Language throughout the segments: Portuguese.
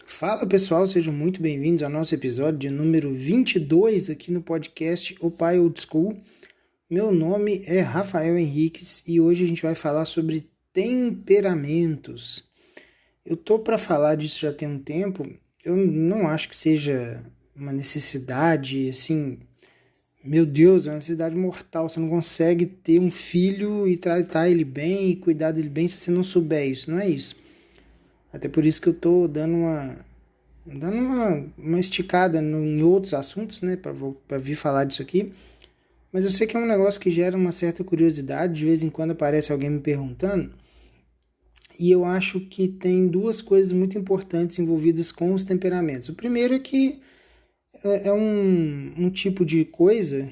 Fala pessoal, sejam muito bem-vindos ao nosso episódio de número 22 aqui no podcast O Pai Old School. Meu nome é Rafael Henriques e hoje a gente vai falar sobre temperamentos. Eu tô para falar disso já tem um tempo, eu não acho que seja uma necessidade, assim, meu Deus, é uma necessidade mortal, você não consegue ter um filho e tratar ele bem e cuidar dele bem se você não souber isso, não é isso. Até por isso que eu tô dando uma esticada em outros assuntos, né, para vir falar disso aqui. Mas eu sei que é um negócio que gera uma certa curiosidade, de vez em quando aparece alguém me perguntando, e eu acho que tem duas coisas muito importantes envolvidas com os temperamentos. O primeiro é que é um tipo de coisa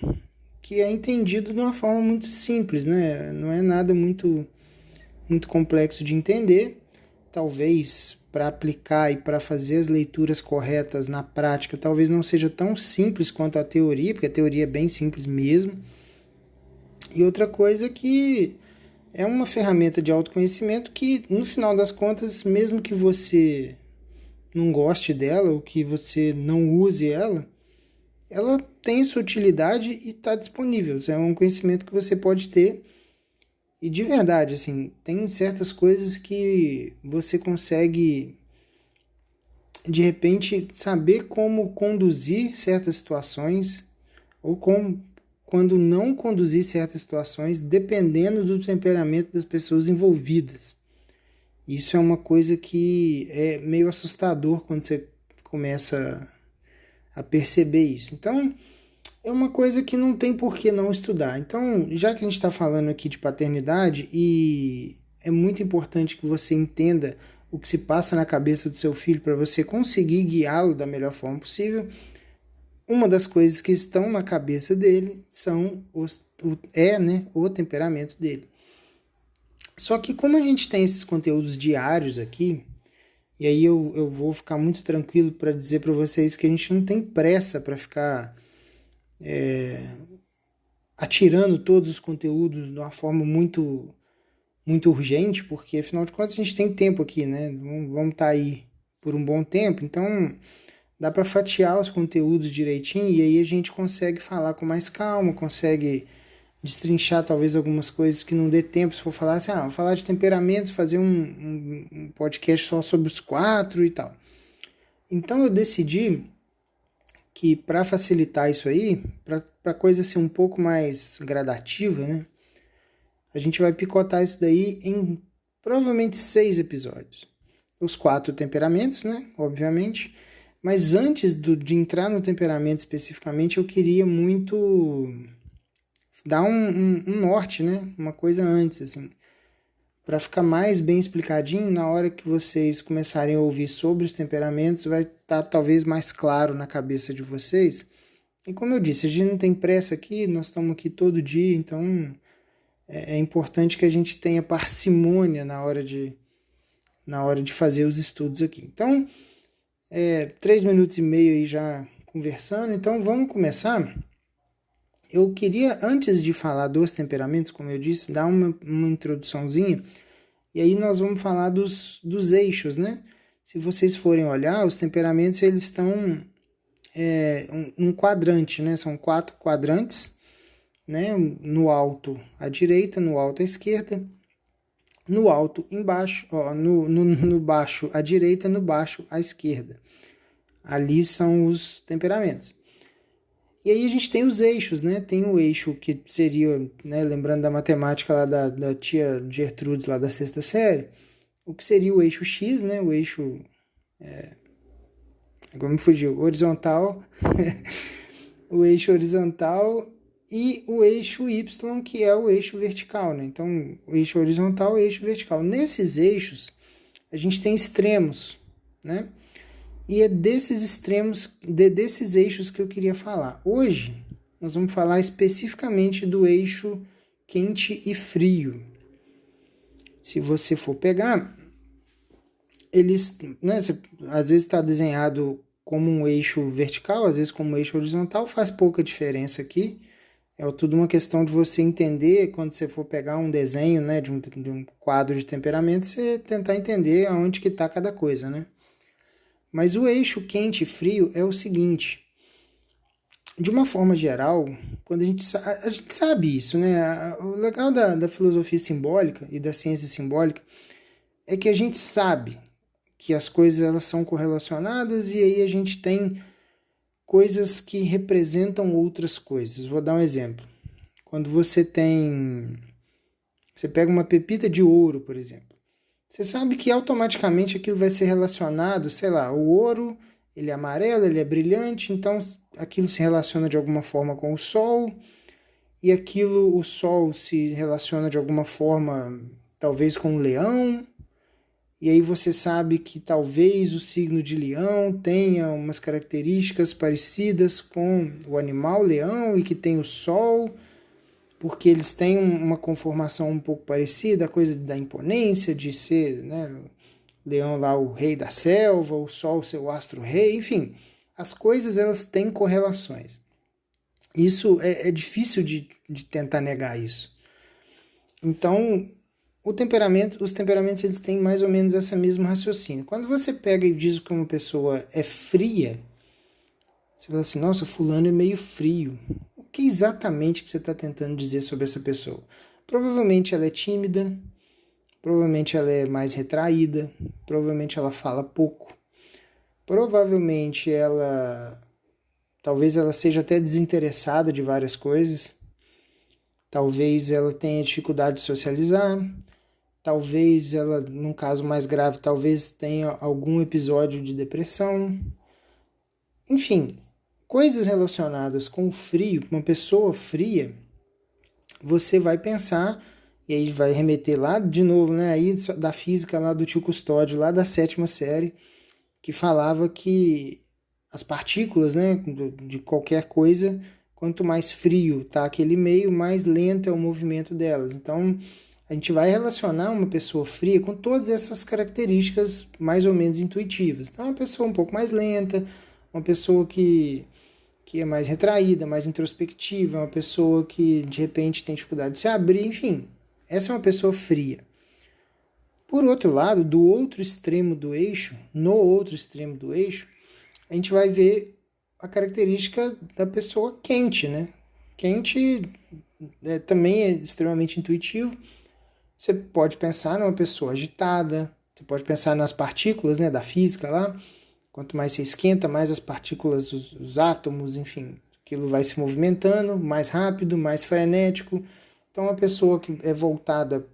que é entendido de uma forma muito simples, né? Não é nada muito complexo de entender. Talvez para aplicar e para fazer as leituras corretas na prática, talvez não seja tão simples quanto a teoria, porque a teoria é bem simples mesmo. E outra coisa é que é uma ferramenta de autoconhecimento que, no final das contas, mesmo que você não goste dela ou que você não use ela tem sua utilidade e está disponível. É um conhecimento que você pode ter. E de verdade, assim, tem certas coisas que você consegue, de repente, saber como conduzir certas situações ou quando não conduzir certas situações, dependendo do temperamento das pessoas envolvidas. Isso é uma coisa que é meio assustador quando você começa a perceber isso. Então, é uma coisa que não tem por que não estudar. Então, já que a gente está falando aqui de paternidade, e é muito importante que você entenda o que se passa na cabeça do seu filho para você conseguir guiá-lo da melhor forma possível, uma das coisas que estão na cabeça dele o temperamento dele. Só que como a gente tem esses conteúdos diários aqui, e aí eu vou ficar muito tranquilo para dizer para vocês que a gente não tem pressa para ficar atirando todos os conteúdos de uma forma muito urgente, porque afinal de contas a gente tem tempo aqui, né? Vamos estar aí por um bom tempo, então dá para fatiar os conteúdos direitinho e aí a gente consegue falar com mais calma, consegue destrinchar talvez algumas coisas que não dê tempo se for falar assim, vou falar de temperamentos, fazer um podcast só sobre os quatro e tal. Então eu decidi que para facilitar isso aí, para a coisa ser um pouco mais gradativa, né, a gente vai picotar isso daí em provavelmente 6 episódios. Os 4 temperamentos, né, obviamente. Mas antes de entrar no temperamento especificamente, eu queria muito dar um norte, né, uma coisa antes, assim, para ficar mais bem explicadinho. Na hora que vocês começarem a ouvir sobre os temperamentos, vai estar talvez mais claro na cabeça de vocês. E como eu disse, a gente não tem pressa aqui, nós estamos aqui todo dia, então é importante que a gente tenha parcimônia na hora de fazer os estudos aqui. Então, 3 minutos e meio aí já conversando, então vamos começar. Eu queria, antes de falar dos temperamentos, como eu disse, dar uma introduçãozinha, e aí nós vamos falar dos eixos, né? Se vocês forem olhar, os temperamentos eles estão um quadrante, né? São 4 quadrantes, né? No alto à direita, no alto à esquerda, no alto embaixo, no baixo à direita, no baixo à esquerda. Ali são os temperamentos. E aí a gente tem os eixos, né? Tem o eixo que seria, né, lembrando da matemática lá da tia Gertrudes lá da sexta série, o que seria o eixo X, né? O eixo, agora me fugiu, horizontal, o eixo horizontal e o eixo Y, que é o eixo vertical, né? Então, o eixo horizontal e o eixo vertical. Nesses eixos, a gente tem extremos, né? E é desses extremos, desses eixos que eu queria falar. Hoje, nós vamos falar especificamente do eixo quente e frio. Se você for pegar, eles, né, às vezes está desenhado como um eixo vertical, às vezes como um eixo horizontal, faz pouca diferença aqui. É tudo uma questão de você entender, quando você for pegar um desenho, né, de um quadro de temperamento, você tentar entender aonde que está cada coisa, né? Mas o eixo quente e frio é o seguinte: de uma forma geral, quando a gente sabe isso, né? O legal da filosofia simbólica e da ciência simbólica é que a gente sabe que as coisas elas são correlacionadas e aí a gente tem coisas que representam outras coisas. Vou dar um exemplo. Quando você pega uma pepita de ouro, por exemplo. Você sabe que automaticamente aquilo vai ser relacionado, sei lá, o ouro, ele é amarelo, ele é brilhante, então aquilo se relaciona de alguma forma com o sol, e aquilo, o sol se relaciona de alguma forma, talvez com o leão, e aí você sabe que talvez o signo de leão tenha umas características parecidas com o animal leão e que tem o sol, porque eles têm uma conformação um pouco parecida, a coisa da imponência, de ser, né, leão lá o rei da selva, o sol seu astro-rei, enfim, as coisas elas têm correlações. Isso é difícil de tentar negar isso. Então, os temperamentos eles têm mais ou menos essa mesma raciocínio. Quando você pega e diz que uma pessoa é fria, você fala assim, nossa, fulano é meio frio. O que exatamente que você está tentando dizer sobre essa pessoa? Provavelmente ela é tímida, provavelmente ela é mais retraída, provavelmente ela fala pouco, provavelmente talvez ela seja até desinteressada de várias coisas, talvez ela tenha dificuldade de socializar, talvez ela, num caso mais grave, talvez tenha algum episódio de depressão. Enfim, coisas relacionadas com o frio, uma pessoa fria, você vai pensar, e aí vai remeter lá de novo, né, aí da física lá do tio Custódio, lá da 7ª série, que falava que as partículas, né, de qualquer coisa, quanto mais frio está aquele meio, mais lento é o movimento delas. Então, a gente vai relacionar uma pessoa fria com todas essas características mais ou menos intuitivas. Então, uma pessoa um pouco mais lenta, uma pessoa que é mais retraída, mais introspectiva, uma pessoa que de repente tem dificuldade de se abrir, enfim, essa é uma pessoa fria. Por outro lado, do outro extremo do eixo, no outro extremo do eixo, a gente vai ver a característica da pessoa quente, né? Quente também é extremamente intuitivo. Você pode pensar numa pessoa agitada, você pode pensar nas partículas, né, da física lá. Quanto mais você esquenta, mais as partículas, os átomos, enfim, aquilo vai se movimentando mais rápido, mais frenético. Então, uma pessoa que é voltada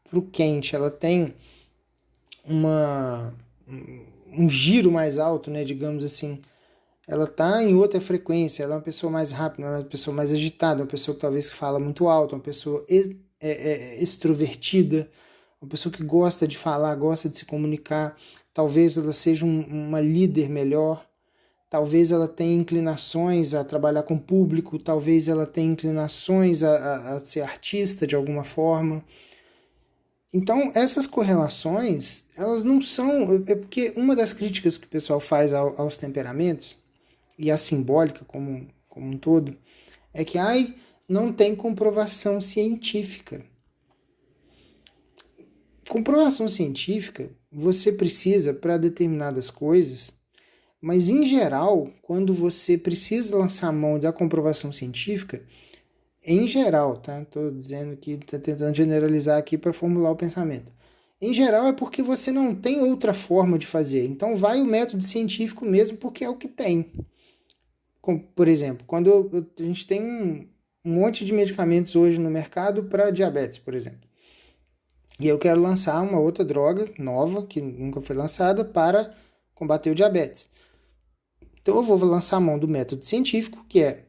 para o quente, ela tem um giro mais alto, né, digamos assim. Ela está em outra frequência, ela é uma pessoa mais rápida, uma pessoa mais agitada, uma pessoa que talvez fala muito alto, uma pessoa extrovertida, uma pessoa que gosta de falar, gosta de se comunicar. Talvez ela seja uma líder melhor, talvez ela tenha inclinações a trabalhar com o público, talvez ela tenha inclinações a ser artista de alguma forma. Então, essas correlações, elas não são... É porque uma das críticas que o pessoal faz aos temperamentos, e a simbólica como um todo, é que não tem comprovação científica. Comprovação científica você precisa para determinadas coisas, mas em geral, quando você precisa lançar a mão da comprovação científica, em geral, tá? Estou dizendo que estou tentando generalizar aqui para formular o pensamento. Em geral é porque você não tem outra forma de fazer. Então vai o método científico mesmo porque é o que tem. Como, por exemplo, quando a gente tem um monte de medicamentos hoje no mercado para diabetes, por exemplo. E eu quero lançar uma outra droga nova, que nunca foi lançada, para combater o diabetes. Então eu vou lançar a mão do método científico, que é,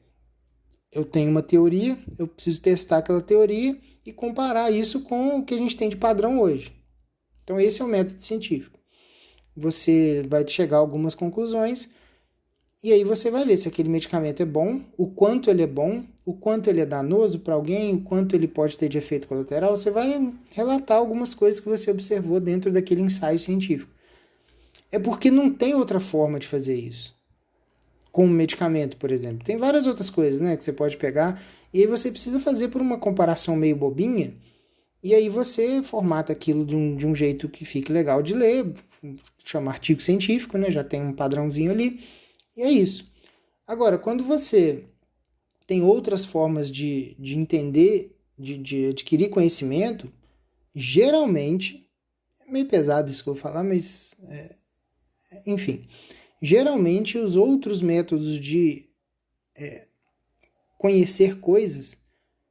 eu tenho uma teoria, eu preciso testar aquela teoria e comparar isso com o que a gente tem de padrão hoje. Então esse é o método científico. Você vai chegar a algumas conclusões e aí você vai ver se aquele medicamento é bom, o quanto ele é bom, o quanto ele é danoso para alguém, o quanto ele pode ter de efeito colateral. Você vai relatar algumas coisas que você observou dentro daquele ensaio científico. É porque não tem outra forma de fazer isso. Com um medicamento, por exemplo. Tem várias outras coisas, né, que você pode pegar e aí você precisa fazer por uma comparação meio bobinha E aí você formata aquilo de um jeito que fique legal de ler, chama artigo científico, né? Já tem um padrãozinho ali, e é isso. Agora, quando você tem outras formas de entender, de adquirir conhecimento, geralmente, é meio pesado isso que eu vou falar, mas enfim, geralmente os outros métodos de conhecer coisas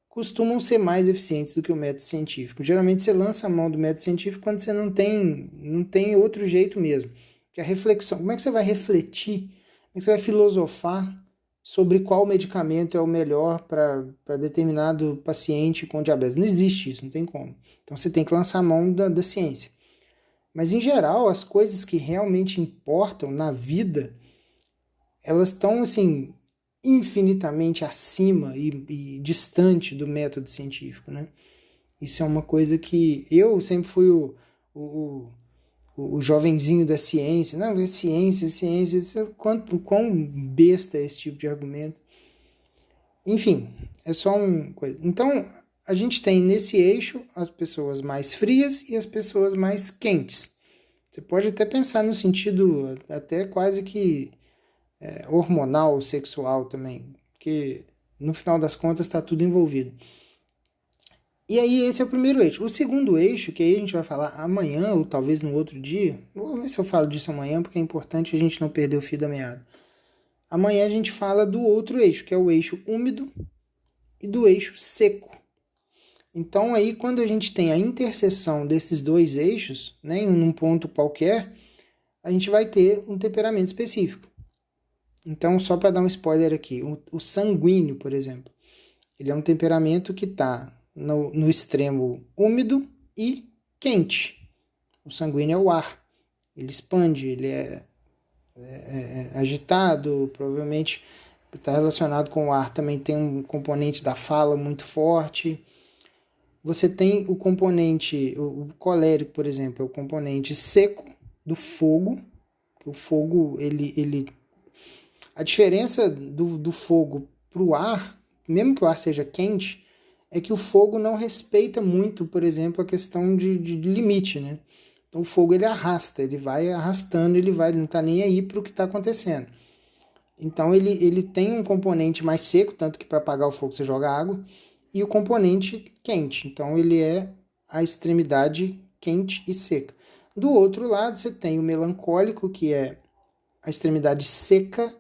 costumam ser mais eficientes do que o método científico. Geralmente você lança a mão do método científico quando você não tem outro jeito mesmo. Que a reflexão, como é que você vai refletir, como é que você vai filosofar sobre qual medicamento é o melhor para determinado paciente com diabetes? Não existe isso, não tem como. Então você tem que lançar a mão da ciência. Mas em geral, as coisas que realmente importam na vida, elas estão assim infinitamente acima e distante do método científico, né? Isso é uma coisa que eu sempre fui o, o jovenzinho da ciência. Não, é ciência, ciência. O quão besta é esse tipo de argumento. Enfim, é só uma coisa. Então, a gente tem nesse eixo as pessoas mais frias e as pessoas mais quentes. Você pode até pensar no sentido até quase que hormonal, sexual também, porque no final das contas está tudo envolvido. E aí esse é o primeiro eixo. O segundo eixo, que aí a gente vai falar amanhã ou talvez no outro dia, vou ver se eu falo disso amanhã, porque é importante a gente não perder o fio da meada. Amanhã a gente fala do outro eixo, que é o eixo úmido e do eixo seco. Então aí quando a gente tem a interseção desses dois eixos, né, em um ponto qualquer, a gente vai ter um temperamento específico. Então, só para dar um spoiler aqui, o sanguíneo, por exemplo, ele é um temperamento que está no extremo úmido e quente. O sanguíneo é o ar, ele expande, ele é agitado, provavelmente está relacionado com o ar, também tem um componente da fala muito forte. Você tem o componente, o colérico, por exemplo, é o componente seco do fogo, que o fogo, a diferença do fogo para o ar, mesmo que o ar seja quente, é que o fogo não respeita muito, por exemplo, a questão de limite, né? Então o fogo ele arrasta, ele vai arrastando, ele não está nem aí para o que está acontecendo. Então ele tem um componente mais seco, tanto que para apagar o fogo você joga água, e o componente quente. Então ele é a extremidade quente e seca. Do outro lado você tem o melancólico, que é a extremidade seca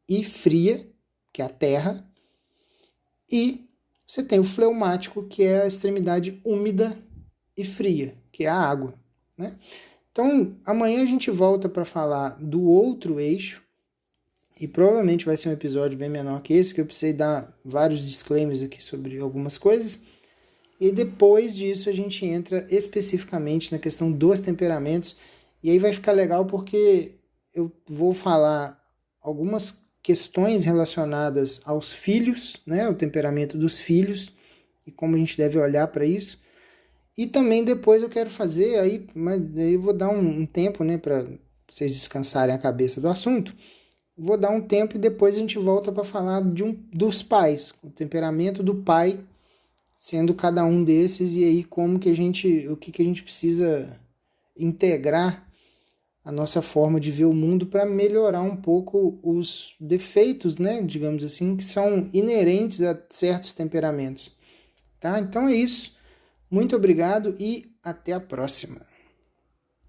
e fria, que é a terra, e você tem o fleumático, que é a extremidade úmida e fria, que é a água, né? Então, amanhã a gente volta para falar do outro eixo, e provavelmente vai ser um episódio bem menor que esse, que eu precisei dar vários disclaimers aqui sobre algumas coisas, e depois disso a gente entra especificamente na questão dos temperamentos, e aí vai ficar legal porque eu vou falar algumas questões relacionadas aos filhos, né, o temperamento dos filhos e como a gente deve olhar para isso. E também depois eu quero fazer aí, mas aí eu vou dar um tempo, né, para vocês descansarem a cabeça do assunto. Vou dar um tempo e depois a gente volta para falar dos pais, o temperamento do pai, sendo cada um desses e aí como que o que a gente precisa integrar a nossa forma de ver o mundo para melhorar um pouco os defeitos, né, digamos assim, que são inerentes a certos temperamentos. Tá? Então é isso. Muito obrigado e até a próxima.